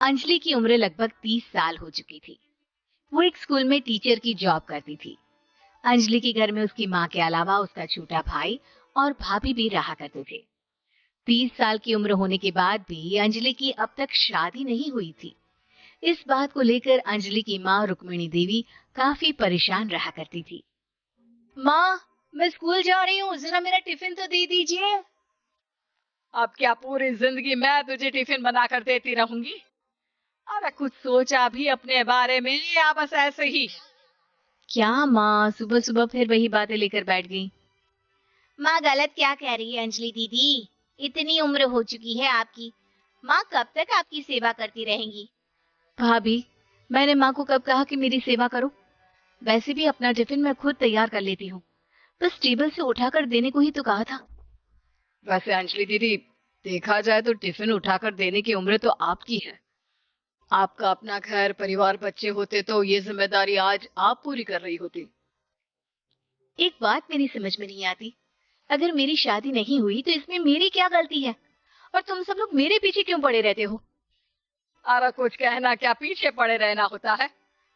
अंजलि की उम्र लगभग 30 साल हो चुकी थी। वो एक स्कूल में टीचर की जॉब करती थी। अंजलि के घर में उसकी माँ के अलावा उसका छोटा भाई और भाभी भी रहा करते थे। 30 साल की उम्र होने के बाद भी अंजलि की अब तक शादी नहीं हुई थी। इस बात को लेकर अंजलि की माँ रुक्मिणी देवी काफी परेशान रहा करती थी। माँ, मैं स्कूल जा रही हूँ, जरा मेरा टिफिन तो दे दीजिए। अब क्या पूरी जिंदगी मैं तुझे टिफिन बनाकर देती रहूंगी? अरे कुछ सोचा भी अपने बारे में या बस ऐसे ही? क्या माँ, सुबह सुबह फिर वही बातें लेकर बैठ गई। माँ गलत क्या कह रही है अंजलि दीदी? इतनी उम्र हो चुकी है आपकी, माँ कब तक आपकी सेवा करती रहेंगी? भाभी, मैंने माँ को कब कहा कि मेरी सेवा करो? वैसे भी अपना टिफिन मैं खुद तैयार कर लेती हूँ, बस टेबल से उठाकर देने को ही तो कहा था। वैसे अंजलि दीदी, देखा जाए तो टिफिन उठाकर देने की उम्र तो आपकी है। आपका अपना घर परिवार बच्चे होते तो ये जिम्मेदारी आज आप पूरी कर रही होती। एक बात मेरी समझ में नहीं आती, अगर मेरी शादी नहीं हुई तो इसमें मेरी क्या गलती है? और तुम सब लोग मेरे पीछे क्यों पड़े रहते हो? अरे कुछ कहना क्या पीछे पड़े रहना होता है?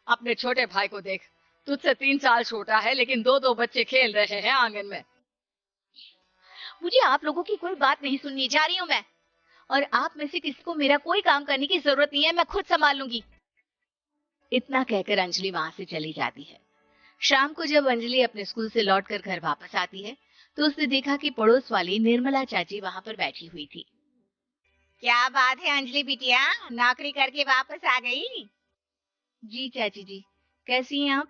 अपने छोटे भाई को देख, तुझसे 3 साल छोटा है लेकिन दो दो बच्चे खेल रहे हैं आंगन में। मुझे आप लोगों की कोई बात नहीं सुननी, जा रही हूँ मैं। और आप में से किसी को मेरा कोई काम करने की जरूरत नहीं है, मैं खुद संभाल लूंगी। इतना कहकर अंजलि वहां से चली जाती है। शाम को जब अंजलि अपने स्कूल से लौटकर घर वापस आती है तो उसने देखा कि पड़ोस वाली निर्मला चाची वहां पर बैठी हुई थी। क्या बात है अंजलि बिटिया, नौकरी करके वापस आ गई? जी चाची जी, कैसी हैं आप?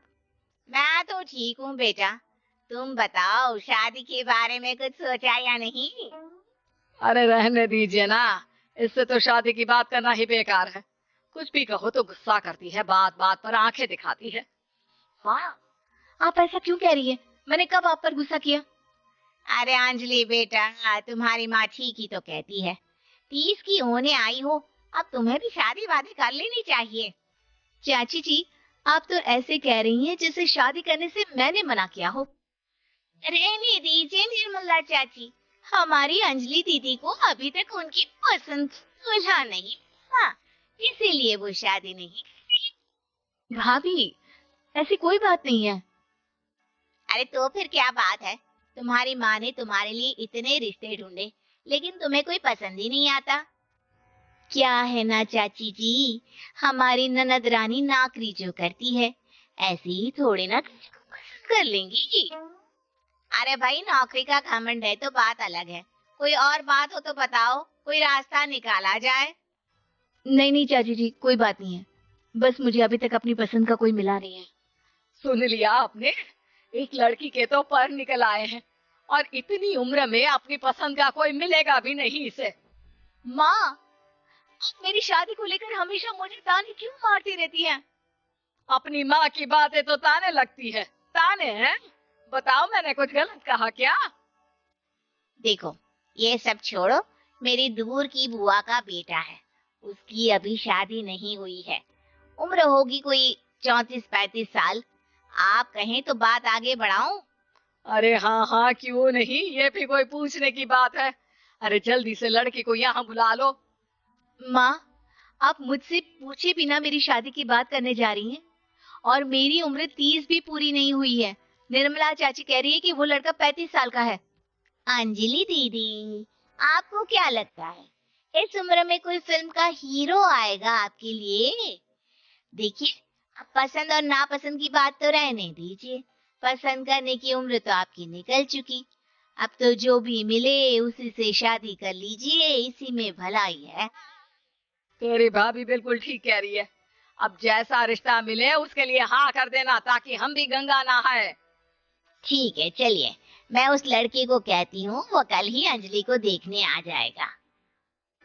मैं तो ठीक हूँ बेटा, तुम बताओ शादी के बारे में कुछ सोचा या नहीं? अरे रहने दीजिए ना, इससे तो शादी की बात करना ही बेकार है। कुछ भी कहो तो गुस्सा करती है, बात बात पर आंखें दिखाती है। वाह, आप ऐसा क्यों कह रही है? मैंने कब आप पर गुस्सा किया? अरे अंजलि बेटा, तुम्हारी माँ ठीक ही तो कहती है। 30 की होने आई हो, अब तुम्हें भी शादी वादी कर लेनी चाहिए। चाची जी, आप तो ऐसे कह रही हैं जैसे शादी करने से मैंने मना किया हो। रहने दीजिए निर्मला चाची, हमारी अंजलि दीदी को अभी तक उनकी पसंद सुलझा नहीं, हाँ, इसीलिए वो शादी नहीं। भाभी, ऐसी कोई बात नहीं है। अरे तो फिर क्या बात है? तुम्हारी माँ ने तुम्हारे लिए इतने रिश्ते ढूंढे, लेकिन तुम्हें कोई पसंद ही नहीं आता। क्या है ना चाची जी, हमारी ननद रानी नौकरी जो करती है, ऐसे ही थोड़े ना कर लेंगी। अरे भाई, नौकरी का घमंड है तो बात अलग है, कोई और बात हो तो बताओ, कोई रास्ता निकाला जाए। नहीं नहीं चाची जी, कोई बात नहीं है, बस मुझे अभी तक अपनी पसंद का कोई मिला नहीं है। सुन लिया आपने, एक लड़की के तो पर निकल आए हैं और इतनी उम्र में अपनी पसंद का कोई मिलेगा भी नहीं इसे। माँ, आप मेरी शादी को लेकर हमेशा मुझे ताने क्यों मारती रहती हैं? अपनी माँ की बातें तो ताने लगती है। ताने हैं? बताओ मैंने कुछ गलत कहा क्या? देखो, ये सब छोड़ो, मेरी दूर की बुआ का बेटा है, उसकी अभी शादी नहीं हुई है, उम्र होगी कोई 34-35 साल। आप कहें तो बात आगे बढ़ाऊं? अरे हाँ हाँ, क्यों नहीं, ये भी कोई पूछने की बात है? अरे जल्दी से लड़की को यहाँ बुला लो। माँ, आप मुझसे पूछे बिना मेरी शादी की बात करने जा रही हैं, और मेरी उम्र 30 भी पूरी नहीं हुई है। निर्मला चाची कह रही है कि वो लड़का 35 साल का है। अंजलि दीदी, आपको क्या लगता है इस उम्र में कोई फिल्म का हीरो आएगा आपके लिए? देखिए, अब पसंद और नापसंद की बात तो रहने दीजिए, पसंद करने की उम्र तो आपकी निकल चुकी। अब तो जो भी मिले उसी से शादी कर लीजिए, इसी में भलाई है। तेरी भाभी बिल्कुल ठीक कह रही है। अब जैसा रिश्ता मिले उसके लिए हाँ कर देना, ताकि हम भी गंगा नहाए। ठीक है, चलिए, मैं उस लड़के को कहती हूँ, वो कल ही अंजलि को देखने आ जाएगा।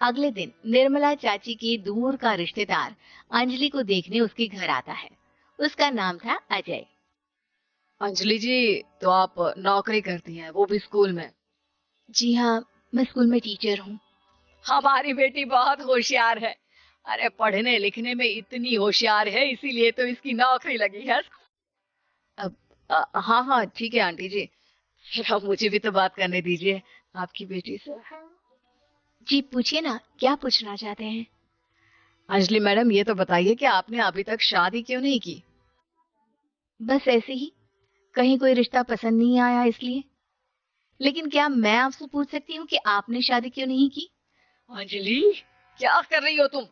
अगले दिन निर्मला चाची की दूर का रिश्तेदार अंजलि को देखने उसके घर आता है। उसका नाम था अजय। अंजलि जी, तो आप नौकरी करती हैं, वो भी स्कूल में? जी हाँ, मैं स्कूल में टीचर हूँ। हमारी बेटी बहुत होशियार है। अरे पढ़ने लिखने में इतनी होशियार है, इसीलिए तो इसकी नौकरी लगी है। अब हाँ हाँ ठीक है आंटी जी, अब मुझे भी तो बात करने दीजिए आपकी बेटी से। जी पूछिए ना, क्या पूछना चाहते हैं? अंजलि मैडम, ये तो बताइए कि आपने अभी तक शादी क्यों नहीं की? बस ऐसे ही, कहीं कोई रिश्ता पसंद नहीं आया इसलिए। लेकिन क्या मैं आपसे पूछ सकती हूँ कि आपने शादी क्यों नहीं की? अंजलि, क्या कर रही हो तुम?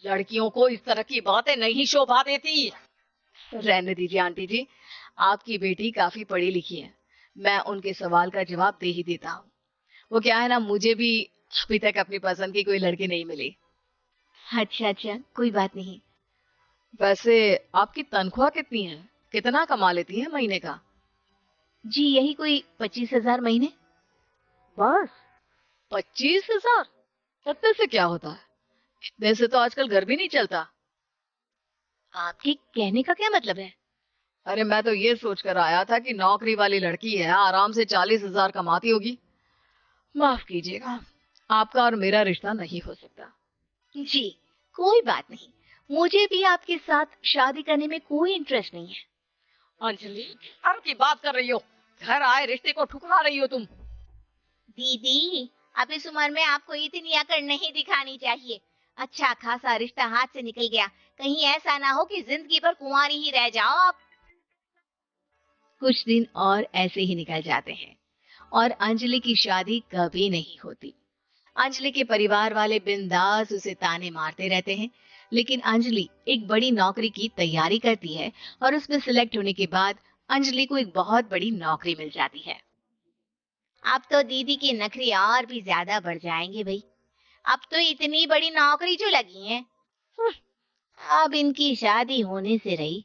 लड़कियों को इस तरह की बातें नहीं शोभा देती। रहने दीजिए आंटी जी, आपकी बेटी काफी पढ़ी लिखी है, मैं उनके सवाल का जवाब दे ही देता हूँ। वो क्या है ना, मुझे भी अभी तक अपनी पसंद की कोई लड़की नहीं मिली। अच्छा अच्छा, कोई बात नहीं। वैसे आपकी तनख्वाह कितनी है? कितना कमा लेती है महीने का? जी यही कोई 25,000 महीने। बस 25,000? इतने से क्या होता है? इतने से तो आजकल घर भी नहीं चलता। आपके कहने का क्या मतलब है? अरे मैं तो ये सोच कर आया था कि नौकरी वाली लड़की है, आराम से 40,000 कमाती होगी। माफ कीजिएगा, आपका और मेरा रिश्ता नहीं हो सकता। जी कोई बात नहीं, मुझे भी आपके साथ शादी करने में कोई इंटरेस्ट नहीं है। अंजलि, घर की बात कर रही हो? घर आए रिश्ते को ठुकरा रही हो तुम। दीदी, अब इस उम्र में आपको इतनी अकड़ नहीं दिखानी चाहिए। अच्छा खासा रिश्ता हाथ से निकल गया, कहीं ऐसा ना हो कि जिंदगी भर कुंवारी ही रह जाओ आप। कुछ दिन और ऐसे ही निकल जाते हैं और अंजलि की शादी कभी नहीं होती। अंजलि के परिवार वाले बिंदास उसे ताने मारते रहते हैं, लेकिन अंजलि एक बड़ी नौकरी की तैयारी करती है और उसमें सिलेक्ट होने के बाद अंजलि को एक बहुत बड़ी नौकरी मिल जाती है। अब तो दीदी की नखरी और भी ज्यादा बढ़ जाएंगे भाई। अब तो इतनी बड़ी नौकरी जो लगी है, अब इनकी शादी होने से रही।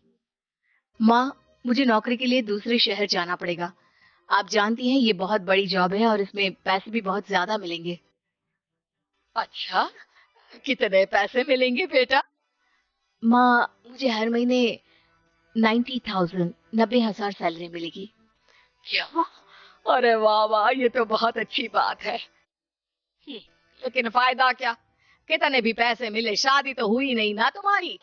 माँ, मुझे नौकरी के लिए दूसरे शहर जाना पड़ेगा। आप जानती हैं ये बहुत बड़ी जॉब है और इसमें पैसे भी बहुत ज्यादा मिलेंगे। अच्छा, कितने पैसे मिलेंगे बेटा? माँ, मुझे हर महीने 90,000 90,000 सैलरी मिलेगी। क्या? अरे वाह वाह, ये तो बहुत अच्छी बात है। लेकिन फायदा क्या? कितने भी पैसे मिले, शादी तो हुई नहीं ना तुम्हारी।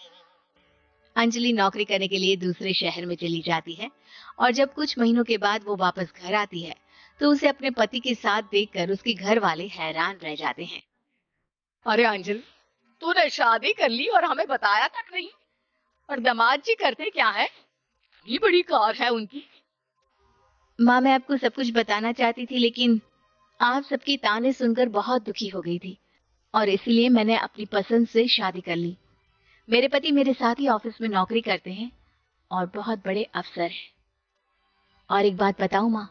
अंजलि नौकरी करने के लिए दूसरे शहर में चली जाती है और जब कुछ महीनों के बाद वो वापस घर आती है तो उसे अपने पति के साथ देखकर उसके घर वाले हैरान रह जाते हैं। अरे अंजलि, तूने शादी कर ली और हमें बताया तक नहीं। और दामाद जी करते क्या है? इतनी बड़ी कार है उनकी। माँ, मैं आपको सब कुछ बताना चाहती थी लेकिन आप सबके ताने सुनकर बहुत दुखी हो गई थी और इसलिए मैंने अपनी पसंद से शादी कर ली। मेरे पति मेरे साथ ही ऑफिस में नौकरी करते हैं और बहुत बड़े अफसर हैं। और एक बात बताऊं माँ,